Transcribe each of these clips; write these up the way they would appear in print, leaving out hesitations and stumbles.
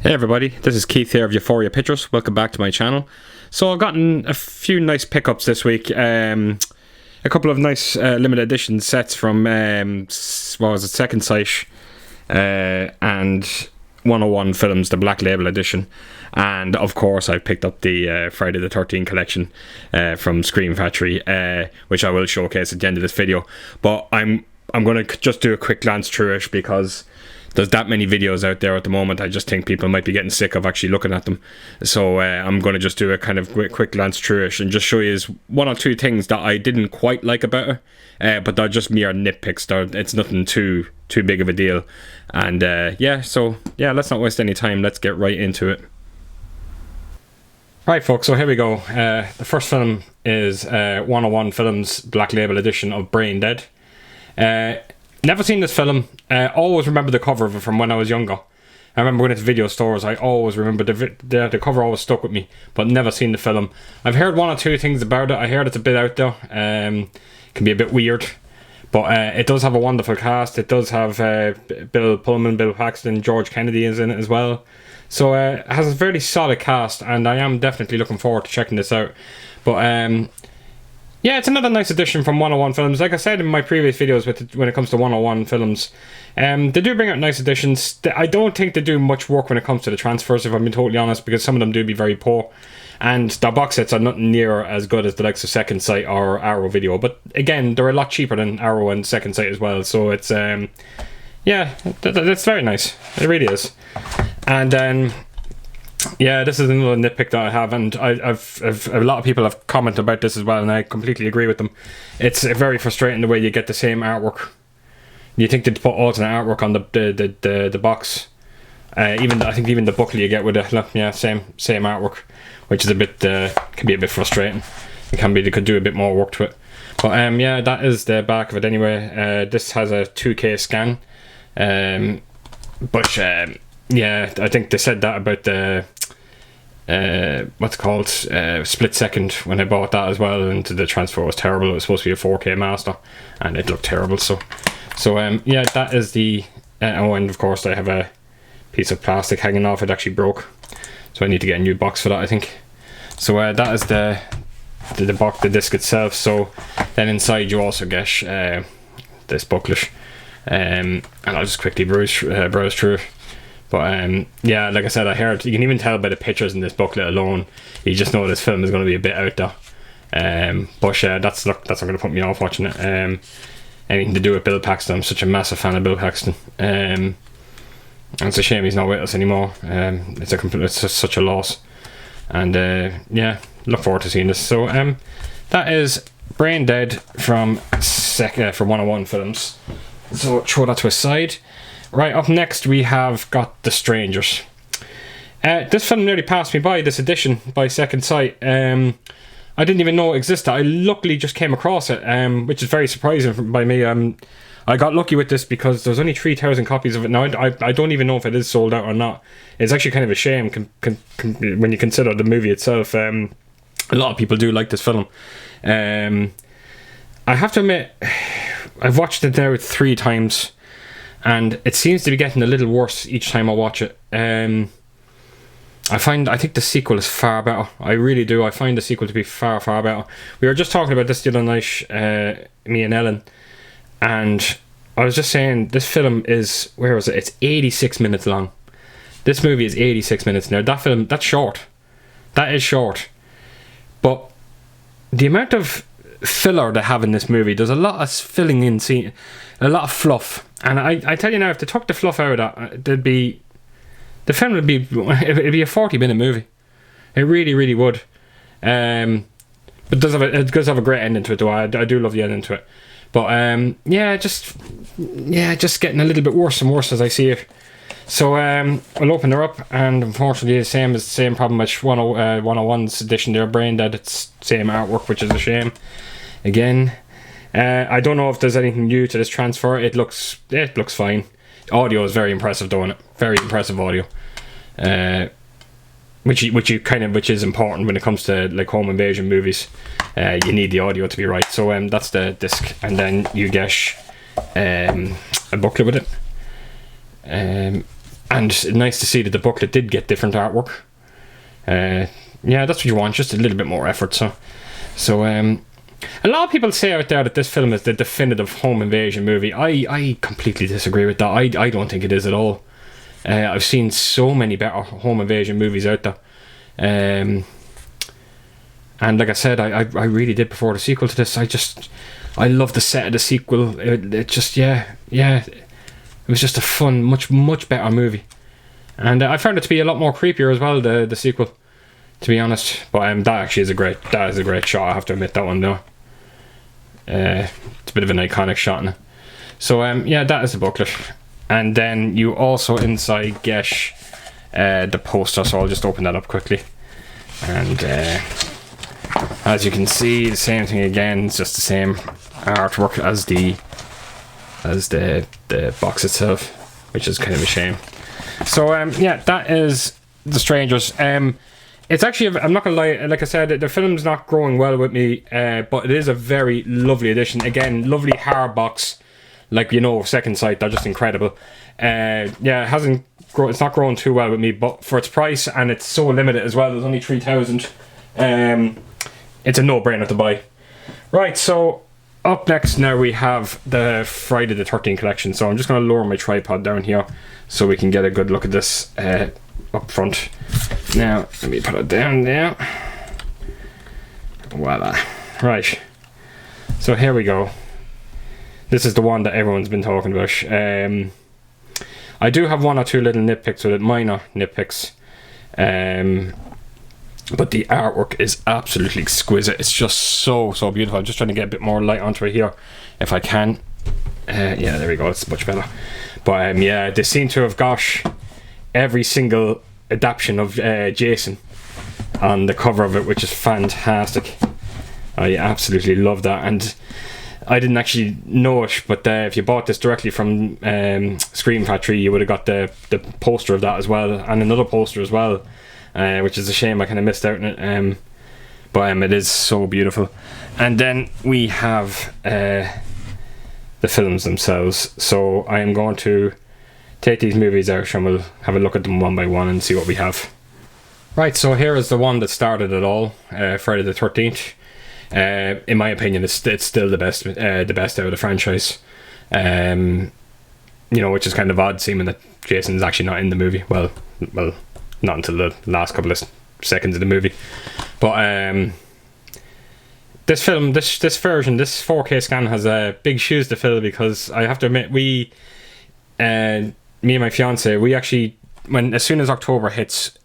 Hey everybody, this is Keith here of Euphoria Pictures. Welcome back to my channel. So I've gotten a few nice pickups this week. A couple of nice limited edition sets from what was it, Second Sight and 101 Films, the Black Label edition. And of course I picked up the Friday the 13th collection from Scream Factory, which I will showcase at the end of this video. But I'm going to just do a quick glance through it because there's that many videos out there at the moment. I just think people might be getting sick of actually looking at them. So I'm going to just do a kind of quick glance through it and just show you one or two things that I didn't quite like about it. But they're just mere nitpicks. It's nothing too big of a deal. And so let's not waste any time. Let's get right into it. Right folks, so here we go. The first film is 101 Films Black Label edition of Brain Dead. Never seen this film. Always remember the cover of it from when I was younger. I remember going into video stores. I always remember the cover always stuck with me, but never seen the film. I've heard one or two things about it. I heard it's a bit out there. Can be a bit weird, but it does have a wonderful cast. It does have Bill Pullman, Bill Paxton, George Kennedy is in it as well. So it has a very solid cast, and I am definitely looking forward to checking this out. But yeah, it's another nice addition from 101 Films. Like I said in my previous videos when it comes to 101 Films, they do bring out nice additions. I don't think they do much work when it comes to the transfers, if I'm being totally honest, because some of them do be very poor. And their box sets are not near as good as the likes of Second Sight or Arrow Video. But again, they're a lot cheaper than Arrow and Second Sight as well. So it's, yeah, that's very nice. It really is. And then yeah, this is another nitpick that I have, and I've a lot of people have commented about this as well, and I completely agree with them. It's very frustrating the way you get the same artwork. You think they'd put alternate artwork on the box. I think even the booklet you get with it, yeah, same artwork, which is a bit can be a bit frustrating. They could do a bit more work to it. But yeah, that is the back of it anyway. This has a 2K scan, but yeah, I think they said that about the what's it called, split second when I bought that as well, and the transfer was terrible. It was supposed to be a 4K master and it looked terrible. So yeah, that is the oh, and of course I have a piece of plastic hanging off. It actually broke, so I need to get a new box for that, I think. So that is the box, the disc itself. So then inside you also get this booklet, and I'll just quickly browse through it. But yeah, like I said, I heard you can even tell by the pictures in this booklet alone, you just know this film is going to be a bit out there. But that's not going to put me off watching it. Anything to do with Bill Paxton, I'm such a massive fan of Bill Paxton. And it's a shame he's not with us anymore. It's just such a loss. And yeah, look forward to seeing this. So that is Brain Dead from 101 Films. So throw that to a side. Right, up next we have got The Strangers. This film nearly passed me by, this edition by Second Sight. I didn't even know it existed. I luckily just came across it, which is very surprising by me. I got lucky with this because there's only 3,000 copies of it now. I don't even know if it is sold out or not. It's actually kind of a shame when you consider the movie itself. A lot of people do like this film. I have to admit, I've watched it now 3 times. And it seems to be getting a little worse each time I watch it. I think the sequel is far better. I really do. I find the sequel to be far, far better. We were just talking about this the other night, me and Ellen. And I was just saying, this film is, where was it? It's 86 minutes long. This movie is 86 minutes now. That film, that's short. That is short. But the amount of filler they have in this movie, there's a lot of filling in scene, a lot of fluff. And I tell you now, if they took the fluff out of that, it'd be a 40-minute movie. It really, really would. But it does have a great ending to it, though. I do love the ending to it. But yeah, just getting a little bit worse and worse as I see it. So we'll open her up, and unfortunately, the same problem as 101's edition there, Brain Dead. It's same artwork, which is a shame. Again. I don't know if there's anything new to this transfer. It looks fine. Audio is very impressive, though, in it. Very impressive audio. Which is important when it comes to like home invasion movies. You need the audio to be right. So that's the disc, and then you get a booklet with it. And and nice to see that the booklet did get different artwork. Yeah, that's what you want, just a little bit more effort. So a lot of people say out there that this film is the definitive home invasion movie. I completely disagree with that. I don't think it is at all. I've seen so many better home invasion movies out there. And like I said, I really did prefer the sequel to this. I love the set of the sequel. It just, yeah, it was just a fun, much better movie. And I found it to be a lot more creepier as well, the sequel, to be honest. But that actually is a great shot, I have to admit, that one though. It's a bit of an iconic shot in it. So yeah, that is the booklet. And then you also inside get the poster, so I'll just open that up quickly. And as you can see, the same thing again. It's just the same artwork as the box itself, which is kind of a shame. So yeah, that is The Strangers. It's actually, I'm not gonna lie, like I said, the film's not growing well with me, but it is a very lovely edition. Again, lovely hard box, like, you know, Second Sight, they're just incredible. Yeah, it's not growing too well with me, but for its price, and it's so limited as well, there's only 3,000. It's a no-brainer to buy. Right, so up next now we have the Friday the 13th collection. So I'm just going to lower my tripod down here so we can get a good look at this up front. Now, let me put it down there. Voila. Right. So here we go. This is the one that everyone's been talking about. I do have one or two little nitpicks with it, minor nitpicks. But the artwork is absolutely exquisite. It's just so beautiful. I'm just trying to get a bit more light onto it here, if I can. Yeah, there we go. It's much better. But yeah, they seem to have got every single adaptation of Jason on the cover of it, which is fantastic. I absolutely love that. And I didn't actually know it, but if you bought this directly from Scream Factory, you would have got the poster of that as well, and another poster as well. Which is a shame, I kind of missed out on it. But it is so beautiful. And then we have the films themselves. So I am going to take these movies out and we'll have a look at them one by one and see what we have. Right, so here is the one that started it all, Friday the 13th. In my opinion, it's still the best out of the franchise. You know, which is kind of odd, seeming that Jason's actually not in the movie. Well, not until the last couple of seconds of the movie. But this film, this version, this 4K scan has big shoes to fill, because I have to admit, me and my fiance, we actually, as soon as October hits,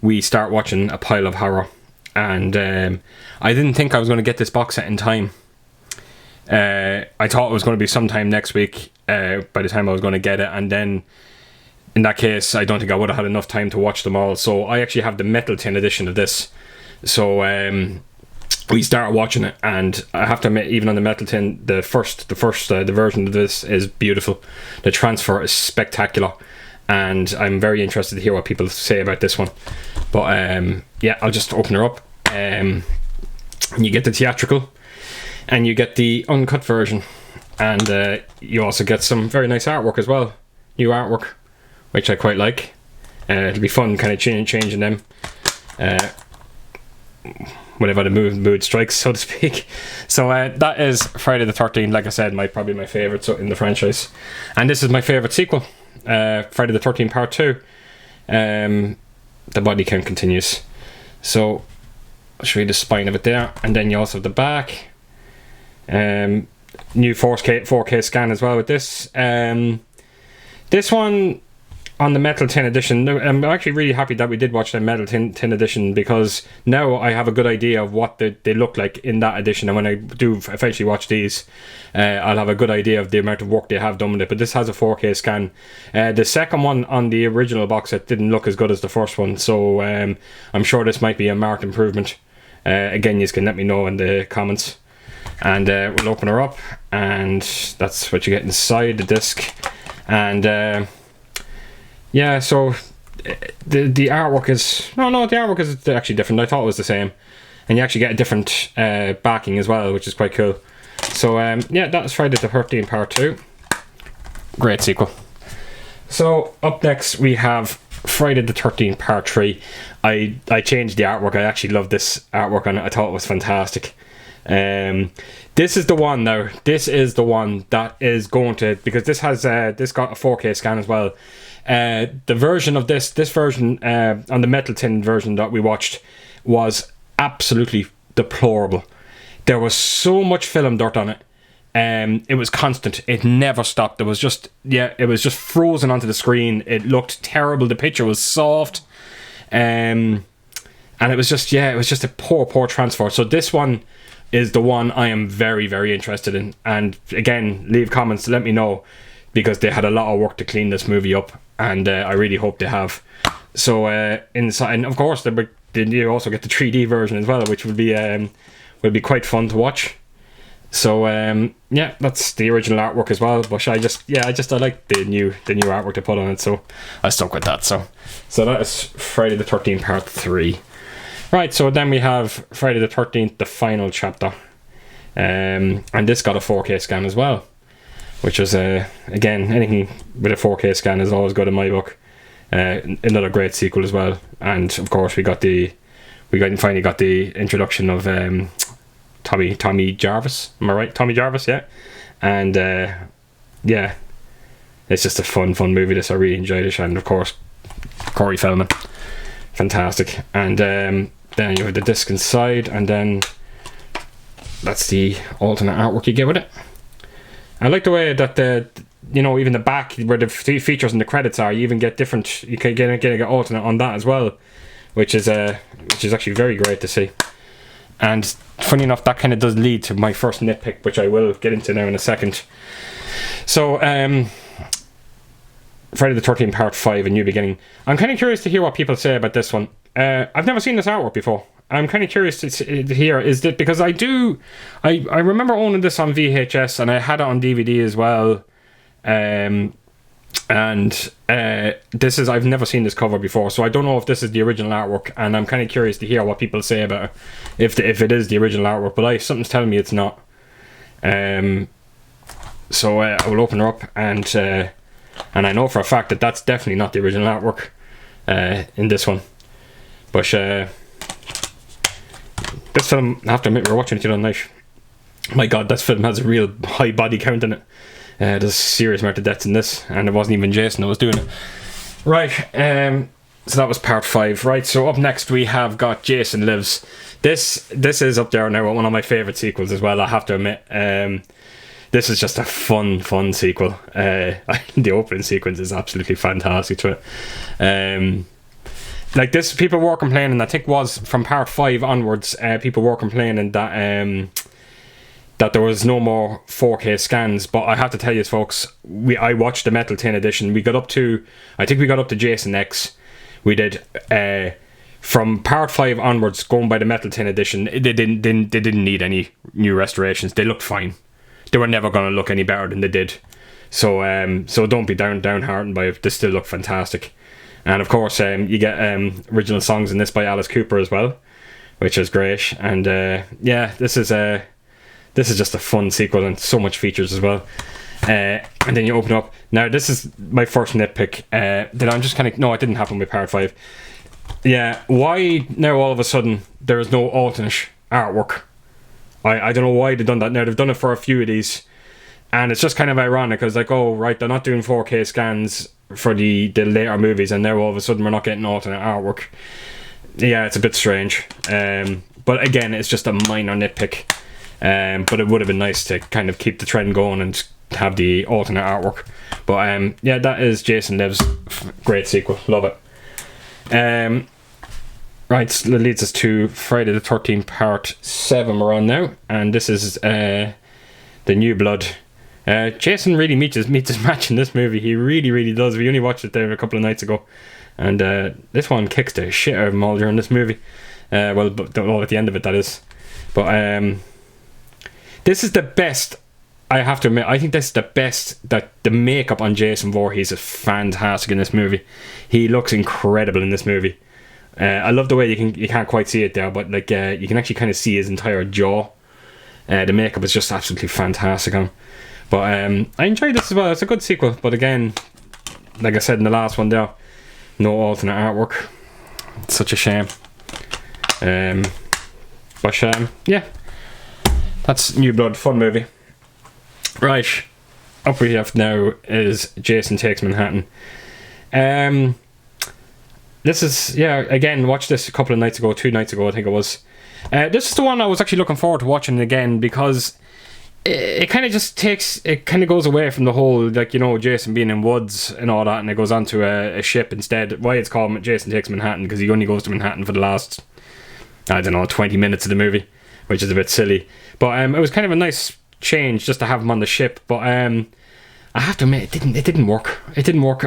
we start watching a pile of horror. And I didn't think I was going to get this box set in time. I thought it was going to be sometime next week by the time I was going to get it, and then in that case I don't think I would have had enough time to watch them all. So I actually have the metal tin edition of this. So we started watching it, and I have to admit, even on the metal tin, the version of this is beautiful. The transfer is spectacular, and I'm very interested to hear what people say about this one. But yeah, I'll just open her up. You get the theatrical, and you get the uncut version, and you also get some very nice artwork as well, new artwork, which I quite like. It'll be fun kind of changing them whenever the mood strikes, so to speak. So that is Friday the 13th, like I said, probably my favourite in the franchise, and this is my favourite sequel, Friday the 13th Part 2. The body count continues. So I'll show you the spine of it there, and then you also have the back. New 4K scan as well with this. This one on the metal tin edition, I'm actually really happy that we did watch the metal tin edition, because now I have a good idea of what they look like in that edition, and when I do eventually watch these, I'll have a good idea of the amount of work they have done with it. But this has a 4K scan. The second one on the original box set didn't look as good as the first one, so I'm sure this might be a marked improvement. Again, you can let me know in the comments. And we'll open her up, and that's what you get inside the disc. And yeah, so the artwork is the artwork is actually different. I thought it was the same, and you actually get a different backing as well, which is quite cool. So yeah, that's Friday the 13th Part 2. Great sequel. So up next we have Friday the 13th Part 3. I changed the artwork. I actually love this artwork on it. I thought it was fantastic. This is the one now. This is the one that is going to, because this has this got a 4K scan as well. The version of this version on the metal tin version that we watched was absolutely deplorable. There was so much film dirt on it. It was constant. It never stopped. It was just frozen onto the screen. It looked terrible. The picture was soft, and it was just a poor transfer. So this one is the one I am very, very interested in. And again, leave comments to let me know, because they had a lot of work to clean this movie up, and I really hope they have. So inside, and of course, you also get the 3D version as well, which will be quite fun to watch. So yeah, that's the original artwork as well. But I like the new artwork they put on it, so I stuck with that. So that is Friday the 13th Part 3. Right, so then we have Friday the 13th, the final chapter, and this got a 4K scan as well, which is again, anything with a 4K scan is always good in my book. Another great sequel as well, and of course we finally got the introduction of Tommy Jarvis. Am I right? Tommy Jarvis, yeah. And yeah, it's just a fun movie. This, I really enjoyed it, and of course Corey Feldman, fantastic. And then you have the disc inside, and then that's the alternate artwork you get with it. I like the way that even the back where the features and the credits are, you even get different. You can get alternate on that as well, which is actually very great to see. And funny enough, that kind of does lead to my first nitpick, which I will get into now in a second. So Friday the 13th Part 5, A New Beginning. I'm kind of curious to hear what people say about this one. I've never seen this artwork before. I'm kind of curious to hear, is that because I remember owning this on VHS, and I had it on DVD as well. This is, I've never seen this cover before, so I don't know if this is the original artwork, and I'm kind of curious to hear what people say about it, if it is the original artwork, but something's telling me it's not. So I will open her up, and I know for a fact that that's definitely not the original artwork in this one. But this film, I have to admit, we were watching it the other night. My God, this film has a real high body count in it. There's a serious amount of deaths in this, and it wasn't even Jason that was doing it. Right, so that was Part 5. Right, so up next we have got Jason Lives. This is up there now, one of my favourite sequels as well, I have to admit. This is just a fun sequel. The opening sequence is absolutely fantastic to it. Like this, people were complaining, I think was from Part 5 onwards, people were complaining that there was no more 4K scans, but I have to tell you folks, I watched the Metal Tin edition. I think we got up to Jason X. We did from Part 5 onwards, going by the Metal Tin edition, they didn't need any new restorations. They looked fine. They were never going to look any better than they did. So don't be downhearted by it. They still look fantastic. And of course, you get original songs in this by Alice Cooper as well, which is great. And yeah, this is just a fun sequel, and so much features as well. And then you open up. Now this is my first nitpick. That I'm just kind of, no, it didn't happen with Part 5. Yeah, why now all of a sudden there is no alternate artwork? I don't know why they've done that. Now they've done it for a few of these, and it's just kind of ironic, because like, oh right, they're not doing 4K scans for the later movies, and now all of a sudden we're not getting alternate artwork. Yeah, it's a bit strange. But again, it's just a minor nitpick. But it would have been nice to kind of keep the trend going and have the alternate artwork. But yeah, that is Jason Lives. Great sequel, love it. Right, so that leads us to Friday the 13th Part 7 we're on now, and this is The New Blood. Jason really meets his match in this movie. He really does. We only watched it there a couple of nights ago, and this one kicks the shit out of him all during this movie. Well, at the end of it, that is. But this is the best, I have to admit. I think this is the best. That the makeup on Jason Voorhees is fantastic in this movie. He looks incredible in this movie. I love the way you can't quite see it there, but like you can actually kind of see his entire jaw. The makeup is just absolutely fantastic on him. But I enjoyed this as well. It's a good sequel, but again, like I said in the last one there, no alternate artwork. It's such a shame. But yeah, that's New Blood, fun movie. Right, up we have now is Jason Takes Manhattan. This is, yeah, again, watched this a couple of nights ago, 2 nights ago I think it was. This is the one I was actually looking forward to watching again, because it kind of just takes, it kind of goes away from the whole, like, you know, Jason being in woods and all that, and it goes onto a ship instead. Why it's called Jason Takes Manhattan, because he only goes to Manhattan for the last, I don't know, 20 minutes of the movie, which is a bit silly. But it was kind of a nice change just to have him on the ship. But I have to admit, it didn't work. It didn't work.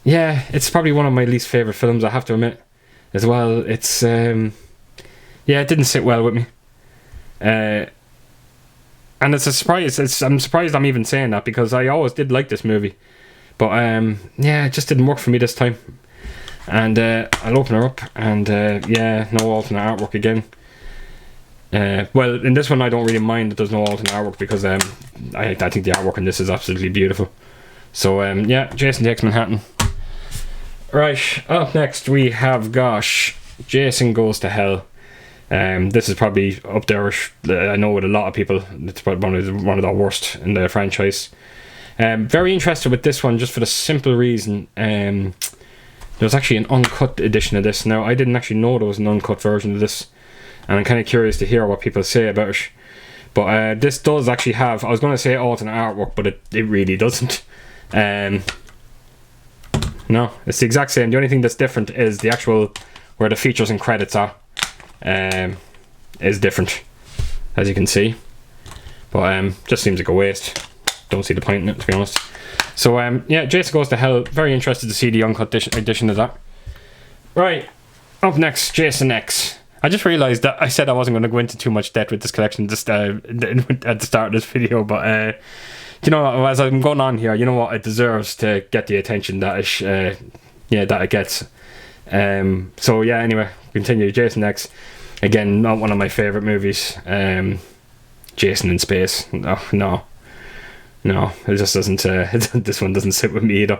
Yeah, it's probably one of my least favourite films, I have to admit, as well. It's, yeah, it didn't sit well with me. And it's a surprise. I'm surprised I'm even saying that, because I always did like this movie. But, yeah, it just didn't work for me this time. And I'll open her up, and yeah, no alternate artwork again. Well, in this one I don't really mind that there's no alternate artwork, because I think the artwork in this is absolutely beautiful. So, yeah, Jason Takes Manhattan. Right, up next we have, gosh, Jason Goes to Hell. This is probably up there, I know, with a lot of people. It's probably one of the worst in the franchise. Very interested with this one, just for the simple reason, there's actually an uncut edition of this. Now, I didn't actually know there was an uncut version of this, and I'm kind of curious to hear what people say about it. But this does actually have, I was going to say alternate artwork, but it really doesn't. No, it's the exact same. The only thing that's different is the actual, where the features and credits are, is different, as you can see. But just seems like a waste. Don't see the point in it, to be honest. So yeah, Jason Goes to Hell. Very interested to see the uncut edition of that. Right, up next, Jason X. I just realised that I said I wasn't going to go into too much depth with this collection just at the start of this video, but you know, as I'm going on here, you know what, it deserves to get the attention that it gets. So yeah, anyway, continue. Jason X, again, not one of my favourite movies. Jason in space, no, it just doesn't. This one doesn't sit with me either.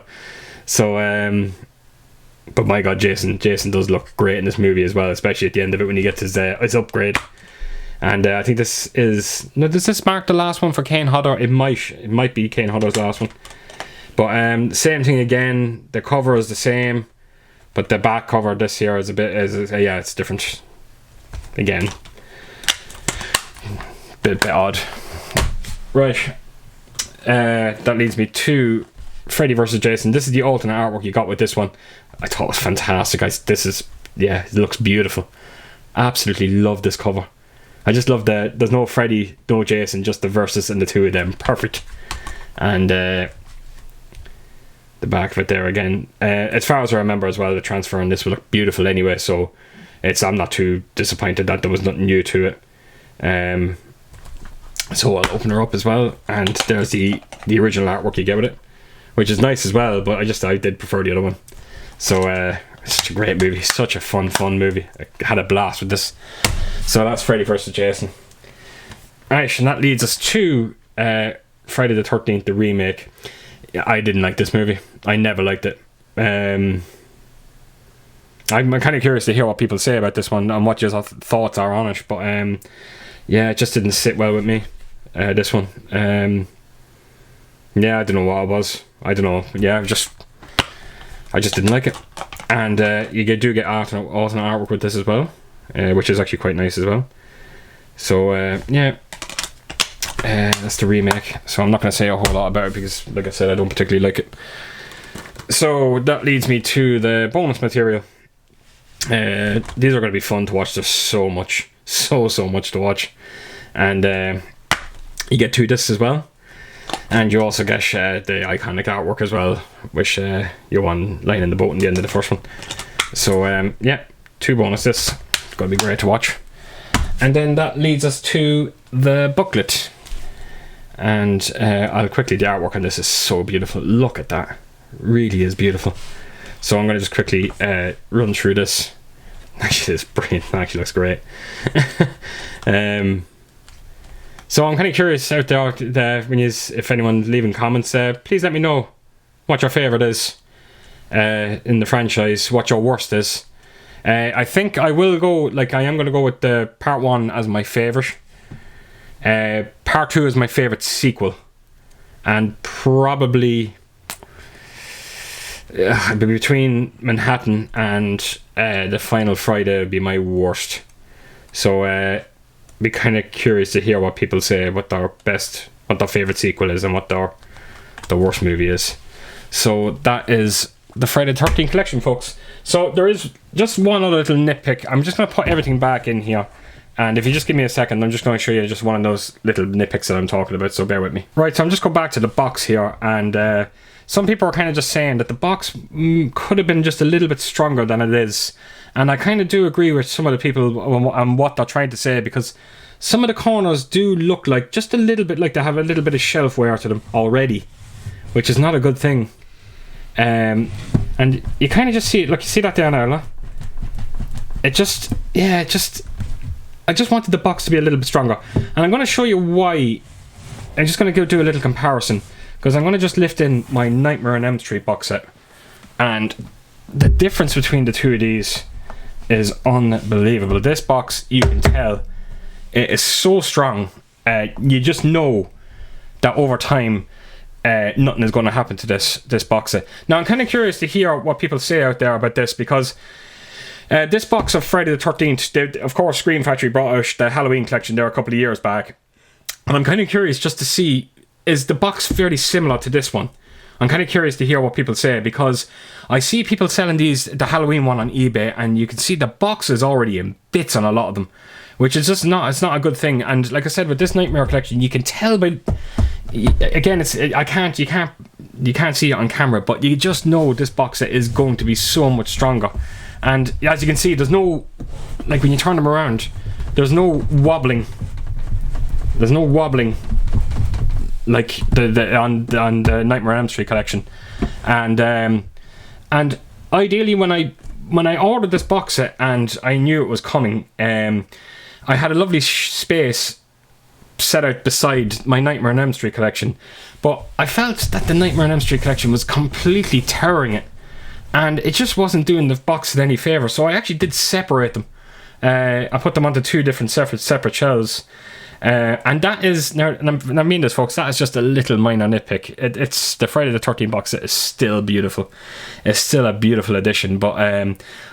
So, but my God, Jason does look great in this movie as well, especially at the end of it when he gets his upgrade. And I think this is, no, does this mark the last one for Kane Hodder? It might be Kane Hodder's last one. But same thing again. The cover is the same, but the back cover this year is yeah, it's different. Again, bit odd. Right. That leads me to Freddy vs. Jason. This is the alternate artwork you got with this one. I thought it was fantastic. This is, yeah, it looks beautiful. Absolutely love this cover. I just love there's no Freddy, no Jason, just the versus and the two of them. Perfect. And the back of it there again. As far as I remember as well, the transfer on this will look beautiful anyway, so I'm not too disappointed that there was nothing new to it. So I'll open her up as well, and there's the original artwork you get with it, which is nice as well, but I did prefer the other one. So such a great movie, such a fun movie. I had a blast with this. So that's Freddy vs. Jason. Alright, and that leads us to Friday the 13th, the remake. I didn't like this movie. I never liked it. I'm kind of curious to hear what people say about this one and what your thoughts are on it. But yeah, it just didn't sit well with me. This one. Yeah, I don't know what it was. I don't know. Yeah, I just didn't like it. And you do get alternate artwork with this as well, which is actually quite nice as well. So yeah, that's the remake. So I'm not going to say a whole lot about it because, like I said, I don't particularly like it. So that leads me to the bonus material. These are going to be fun to watch. There's so much to watch, and you get 2 discs as well, and you also get the iconic artwork as well, which you won lying in the boat in the end of the first one. So yeah, 2 bonus discs. It's going to be great to watch. And then that leads us to the booklet, and I'll quickly, the artwork on this is so beautiful. Look at that, really is beautiful. So I'm going to just quickly run through this. Actually, it's brilliant. It actually looks great. So I'm kind of curious out there when if anyone leaving comments, please let me know what your favourite is in the franchise, what your worst is. I think I will go, like, I am going to go with the part 1 as my favourite. Part 2 is my favourite sequel. And probably between Manhattan and the Final Friday would be my worst. So be kind of curious to hear what people say, what their favourite sequel is and what their worst movie is. So that is the Friday the 13th collection, folks. So there is just one other little nitpick. I'm just going to put everything back in here. And if you just give me a second, I'm just going to show you just one of those little nitpicks that I'm talking about, so bear with me. Right, so I'm just going back to the box here, and some people are kind of just saying that the box could have been just a little bit stronger than it is. And I kind of do agree with some of the people on what they're trying to say, because some of the corners do look like just a little bit like they have a little bit of shelf wear to them already, which is not a good thing. And you kind of just see it, look, you see that there now, look? I just wanted the box to be a little bit stronger. And I'm going to show you why. I'm just going to do a little comparison, because I'm going to just lift in my Nightmare on Elm Street box set. And the difference between the two of these is unbelievable. This box, you can tell, it is so strong. You just know that over time, nothing is going to happen to this box set. Now, I'm kind of curious to hear what people say out there about this, because this box of Friday the 13th, of course, Scream Factory brought out the Halloween collection there a couple of years back. And I'm kind of curious just to see, is the box fairly similar to this one? I'm kind of curious to hear what people say, because I see people selling the Halloween one on eBay, and you can see the box is already in bits on a lot of them, which is just it's not a good thing. And like I said, with this Nightmare collection, you can tell by, again, you can't see it on camera, but you just know this box set is going to be so much stronger. And as you can see, there's no, like when you turn them around, there's no wobbling. There's no wobbling like on the Nightmare on Elm Street collection. And ideally, when I ordered this box set and I knew it was coming, I had a lovely space set out beside my Nightmare on Elm Street collection, but I felt that the Nightmare on Elm Street collection was completely towering it, and it just wasn't doing the box set any favour. So I actually did separate them. I put them onto two different separate shelves. And that is, now I mean this, folks, that is just a little minor nitpick. It's the Friday the 13th box set is still beautiful. It's still a beautiful addition, but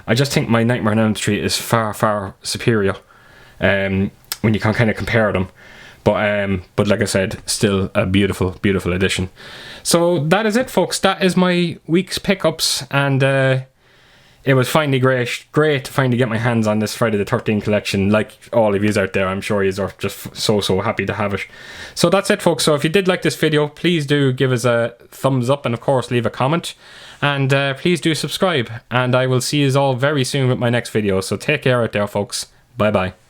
I just think my Nightmare on Elm Street is far, far superior when you can kind of compare them. But like I said, still a beautiful, beautiful addition. So that is it, folks. That is my week's pickups, and it was finally great to finally get my hands on this Friday the 13th collection. Like all of you out there, I'm sure you are just so happy to have it. So that's it, folks. So if you did like this video, please do give us a thumbs up, and of course leave a comment, and please do subscribe, and I will see you all very soon with my next video. So take care out there, folks. Bye bye.